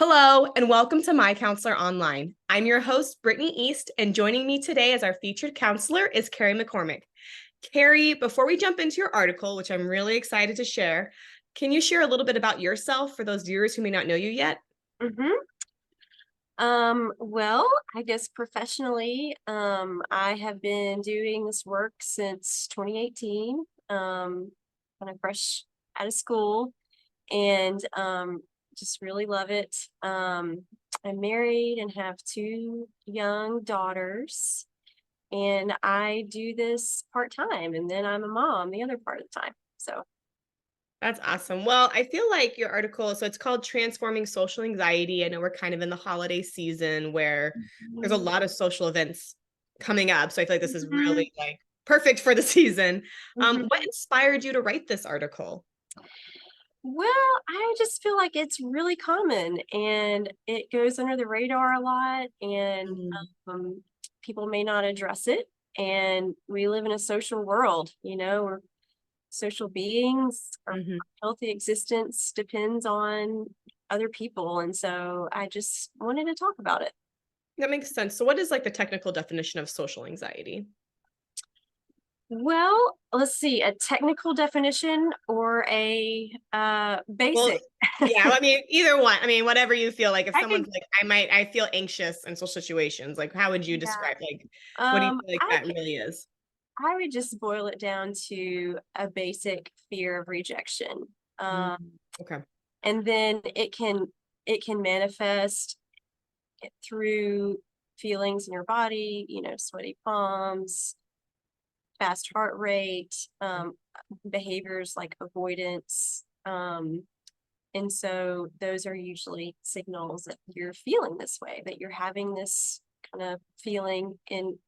Hello, and welcome to MyCounselor.Online. I'm your host, Brittany East, and joining me today as our featured counselor is Carrie McCormick. Carrie, before we jump into your article, which I'm really excited to share, can you share a little bit about yourself for those viewers who may not know you yet? Well, I guess professionally, I have been doing this work since 2018, when I fresh out of school, and just really love it. I'm married and have two young daughters, and I do this part time, and then I'm a mom the other part of the time. So, That's awesome. Well, I feel like your article, so it's called Transforming Social Anxiety. I know we're kind of in the holiday season where there's a Mhm. lot of social events coming up. So I feel like this is Mhm. really like perfect for the season. What Mhm. inspired you to write this article? Well, I just feel like it's really common and it goes under the radar a lot, and Mm, um, people may not address it. And we live in a social world, we're social beings. Our mhm. healthy existence depends on other people. And so I just wanted to talk about it. That makes sense. So what is like the technical definition of social anxiety? Well, let's see, a technical definition or a Well, basic. yeah, I mean, either one. I mean, whatever you feel like. If I could, someone's like, I feel anxious in social situations, like, how would you yeah. describe, like, what do you feel like I that really is? I would just boil it down to a basic fear of rejection. Mm, Um, okay. and then it can manifest through feelings in your body, sweaty palms, fast heart rate, behaviors like avoidance. And so those are usually signals that you're feeling this way, that you're having this kind of feeling in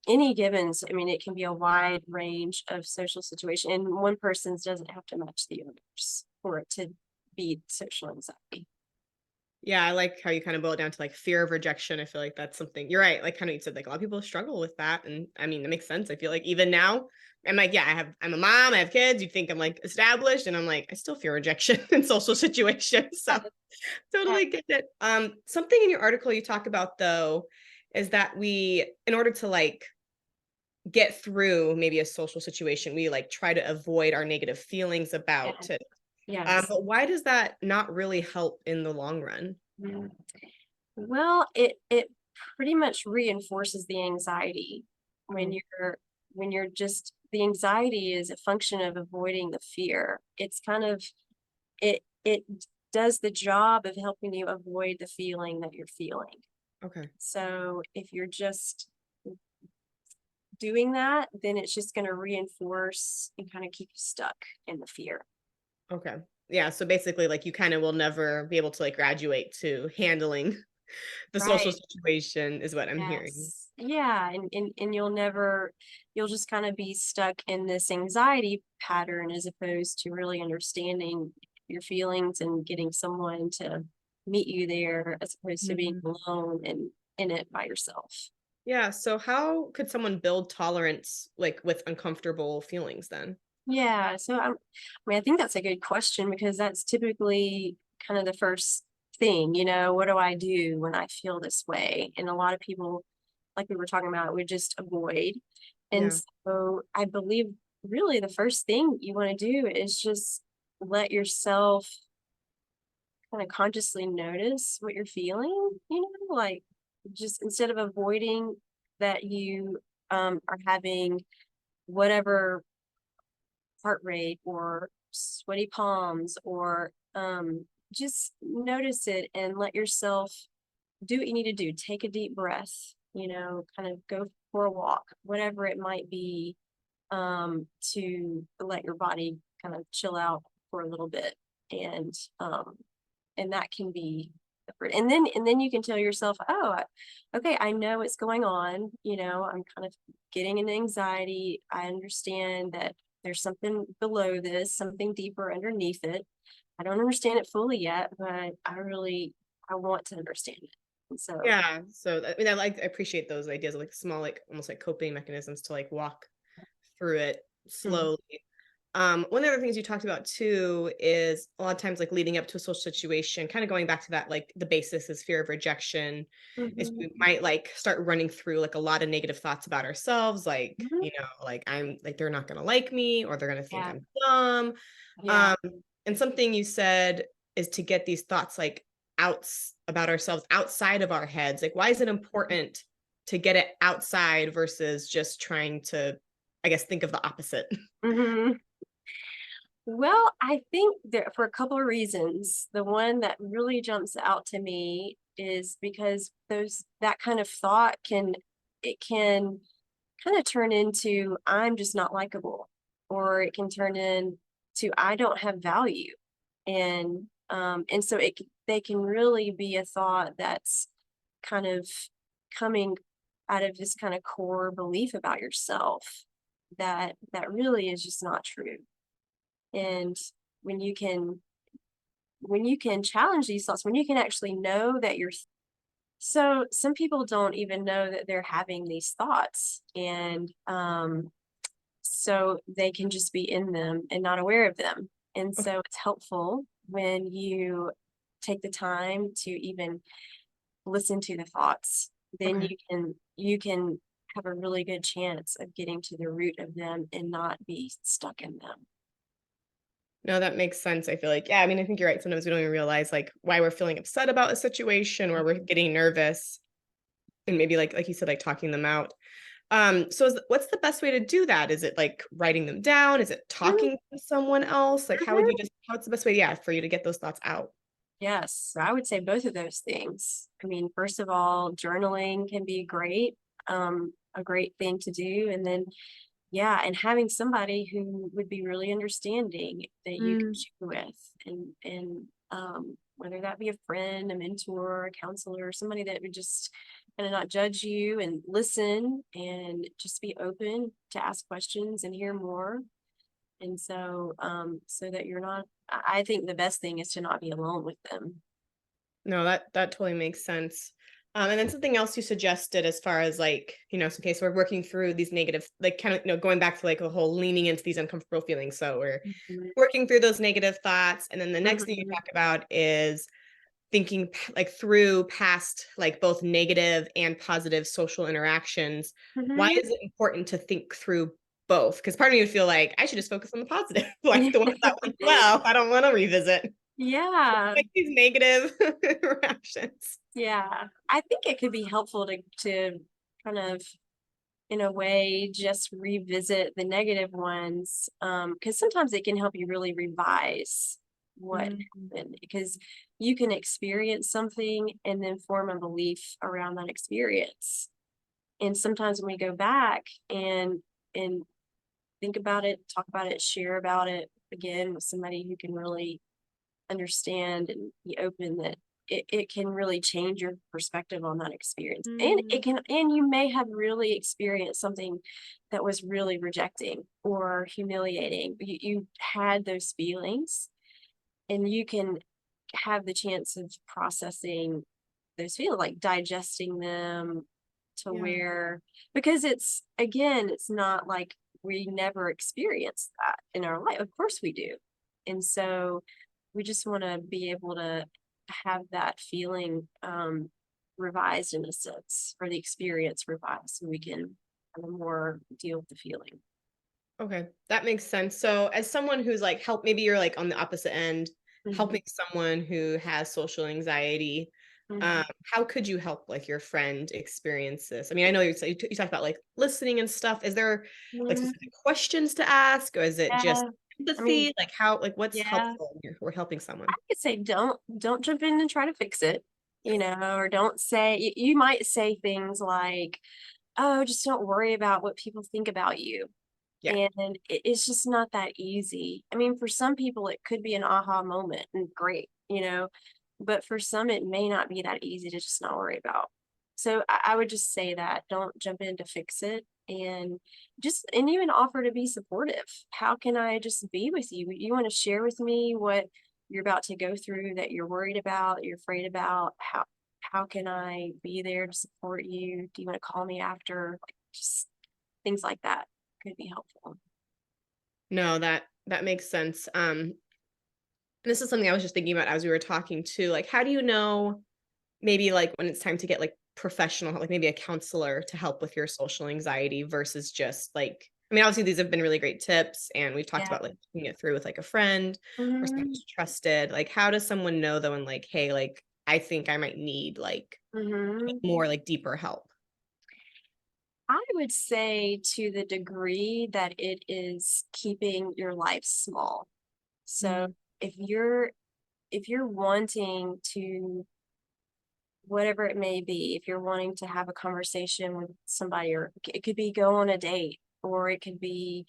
any givens. I mean, it can be a wide range of social situation, and one person's doesn't have to match the others for it to be social anxiety. Yeah, I like how you kind of boil it down to like fear of rejection. I feel like that's something you're right. Like kind of you said, like a lot of people struggle with that. And I mean, it makes sense. I feel like even now, I'm like, yeah, I'm a mom, I have kids. You think I'm like established, and I'm like, I still fear rejection in social situations. So Yeah, totally get it. Something in your article you talk about though is that we, in order to like get through maybe a social situation, we like try to avoid our negative feelings yeah, about it. yes. But why does that not really help in the long run? Mm. Well, it pretty much reinforces the anxiety when Oh, you're just the anxiety is a function of avoiding the fear. It's kind of it does the job of helping you avoid the feeling that you're feeling. okay. So if you're just doing that, then it's just going to reinforce and kind of keep you stuck in the fear. Okay. Yeah, so basically like you kind of will never be able to like graduate to handling the social Right. situation is what I'm hearing. Yes. Yeah. And you'll just kind of be stuck in this anxiety pattern as opposed to really understanding your feelings and getting someone to meet you there as opposed to being Mhm. alone and in it by yourself. Yeah, so how could someone build tolerance like with uncomfortable feelings then? Yeah, so I think that's a good question because that's typically kind of the first thing, what do I do when I feel this way? And a lot of people, like we were talking about, would just avoid. And Yeah. so I believe really the first thing you want to do is just let yourself kind of consciously notice what you're feeling, like just instead of avoiding that you are having whatever heart rate or sweaty palms or just notice it and let yourself do what you need to do. Take a deep breath, kind of go for a walk, whatever it might be, to let your body kind of chill out for a little bit. And and that can be and then you can tell yourself, oh, okay, I know what's going on. I'm kind of getting an anxiety. I understand that there's something below this, something deeper underneath it. I don't understand it fully yet, but I want to understand it. And so, Yeah, so I mean, I appreciate those ideas of like small, like almost like coping mechanisms to like walk through it mhm. slowly. One of the other things you talked about too is a lot of times like leading up to a social situation, kind of going back to that, like the basis is fear of rejection, is Mhm. we might like start running through like a lot of negative thoughts about ourselves, like, Mhm. like I'm like they're not gonna like me or they're gonna think Yeah. I'm dumb. Yeah. Um, and something you said is to get these thoughts like about ourselves outside of our heads. Like, why is it important to get it outside versus just trying to, I guess, think of the opposite? Mhm. Well, I think there for a couple of reasons. The one that really jumps out to me is because those that kind of thought can kind of turn into I'm just not likable, or it can turn into I don't have value, and so they can really be a thought that's kind of coming out of this kind of core belief about yourself that really is just not true. And when you can when you can challenge these thoughts, when you can actually know that you're so some people don't even know that they're having these thoughts, and so they can just be in them and not aware of them. And Okay. so it's helpful when you take the time to even listen to the thoughts. Then Okay. you can have a really good chance of getting to the root of them and not be stuck in them. No, that makes sense. I feel like, yeah, I mean, I think you're right. Sometimes we don't even realize like why we're feeling upset about a situation or we're getting nervous and maybe like you said, like talking them out. So what's the best way to do that? Is it like writing them down? Is it Mhm, talking to someone else? Like how would you mhm. just how's the best way, yeah, for you to get those thoughts out? Yes, I would say both of those things. I mean, first of all, journaling can be great, a great thing to do. And then, yeah, and having somebody who would be really understanding that you can Mm, share with, and whether that be a friend, a mentor, a counselor, somebody that would just kind of not judge you and listen and just be open to ask questions and hear more. And so, so that you're not, I think the best thing is to not be alone with them. no, that totally makes sense. And then something else you suggested as far as like, so okay, so we're working through these negative, like kind of, going back to like the whole leaning into these uncomfortable feelings. So we're Mhm. working through those negative thoughts. And then the next thing you Mhm. talk about is thinking like through past like both negative and positive social interactions. Why Mhm. is it important to think through both? Because part of me would feel like I should just focus on the positive, like the ones that went well. I don't want to revisit Yeah, like these negative interactions. yeah. I think it could be helpful to kind of, in a way, just revisit the negative ones, because sometimes it can help you really revise what Mm, happened. Because you can experience something and then form a belief around that experience. And sometimes when we go back and think about it, talk about it, share about it again with somebody who can really understand and be open, that it can really change your perspective on that experience. And mm, it can, and you may have really experienced something that was really rejecting or humiliating. You had those feelings, and you can have the chance of processing those feelings, like digesting them, to yeah. where, because it's, again, it's not like we never experienced that in our life. Of course we do. And so we just want to be able to have that feeling revised, in a sense, or the experience revised, so we can kind of more deal with the feeling. Okay, that makes sense. So, as someone who's like maybe you're like on the opposite end, Hmm. helping someone who has social anxiety. Hmm. How could you help like your friend experience this? I mean, I know you talked about like listening and stuff. Is there like specific questions to ask, or is it just Yeah. I mean, empathy? Like how like what's yeah. helpful when we're helping I someone? could say don't jump in and try to fix it, or don't say, you might say things like, "Oh, just don't worry about what people think about you." Yeah, And it's just not that easy. I mean, for some people it could be an aha moment and great, but for some it may not be that easy to just not worry about. So I would just say that don't jump in to fix it, and even offer to be supportive. How can I just be with you? You want to share with me what you're about to go through, that you're worried about, you're afraid about? How can I be there to support you? Do you want to call me after? Like, just things like that could be helpful. no, That makes sense. This is something I was just thinking about as we were talking too. Like, how do you know maybe like when it's time to get like professional help, like maybe a counselor to help with your social anxiety versus just like, I mean, obviously these have been really great tips and we've talked Yeah. about like doing it through with like a friend or someone Hmm. who's trusted. Like, how does someone know though, and like, hey, like, I think I might need like Hmm. more like deeper help? I would say to the degree that it is keeping your life small. So Mm, if you're wanting to, whatever it may be, if you're wanting to have a conversation with somebody, or it could be go on a date, or it could be,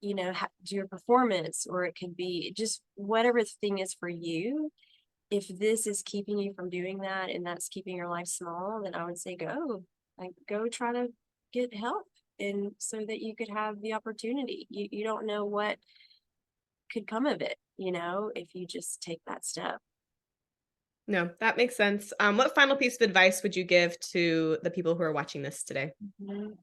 do a performance, or it could be just whatever the thing is for you. If this is keeping you from doing that and that's keeping your life small, then I would say go. Like, go try to get help, and so that you could have the opportunity. You don't know what could come of it, if you just take that step. no, that makes sense. What final piece of advice would you give to the people who are watching this today? Mhm.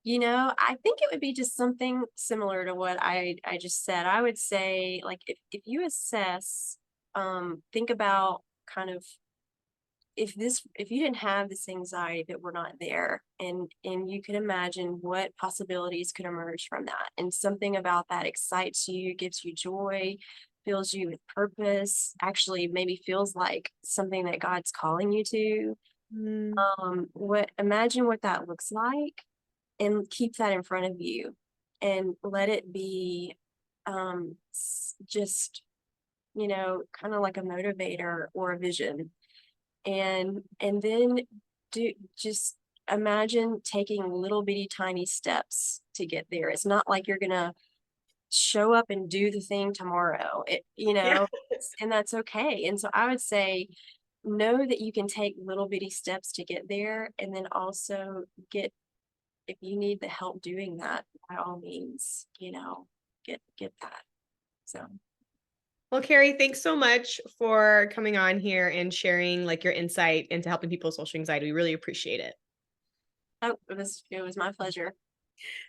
I think it would be just something similar to what I just said. I would say, like, if you assess, think about kind of, if you didn't have this anxiety, if it were not there, and you can imagine what possibilities could emerge from that, and something about that excites you, gives you joy, fills you with purpose, actually maybe feels like something that God's calling you to. Mm, What imagine what that looks like, and keep that in front of you, and let it be, just, kind of like a motivator or a vision. And then do just imagine taking little bitty tiny steps to get there. It's not like you're gonna show up and do the thing tomorrow. yeah. And that's okay. And so I would say, know that you can take little bitty steps to get there, and then also get, if you need the help doing that, by all means, get that. So, Well, Carrie, thanks so much for coming on here and sharing like your insight into helping people with social anxiety. We really appreciate it. oh, it was my pleasure.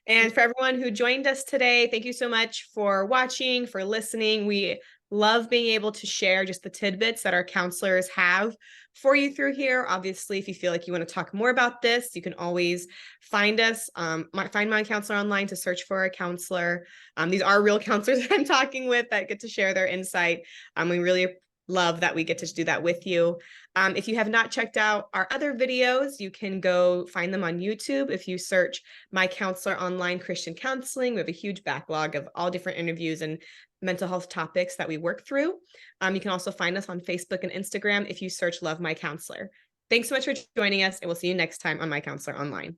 And for everyone who joined us today, thank you so much for watching, for listening. We love being able to share just the tidbits that our counselors have for you through here. Obviously, if you feel like you want to talk more about this, you can always find us, find My Counselor online to search for a counselor. These are real counselors that I'm talking with that get to share their insight. We really love that we get to do that with you. If you have not checked out our other videos, you can go find them on YouTube. If you search MyCounselor.Online Christian Counseling, we have a huge backlog of all different interviews and mental health topics that we work through. You can also find us on Facebook and Instagram if you search Love My Counselor. Thanks so much for joining us, and we'll see you next time on My Counselor Online.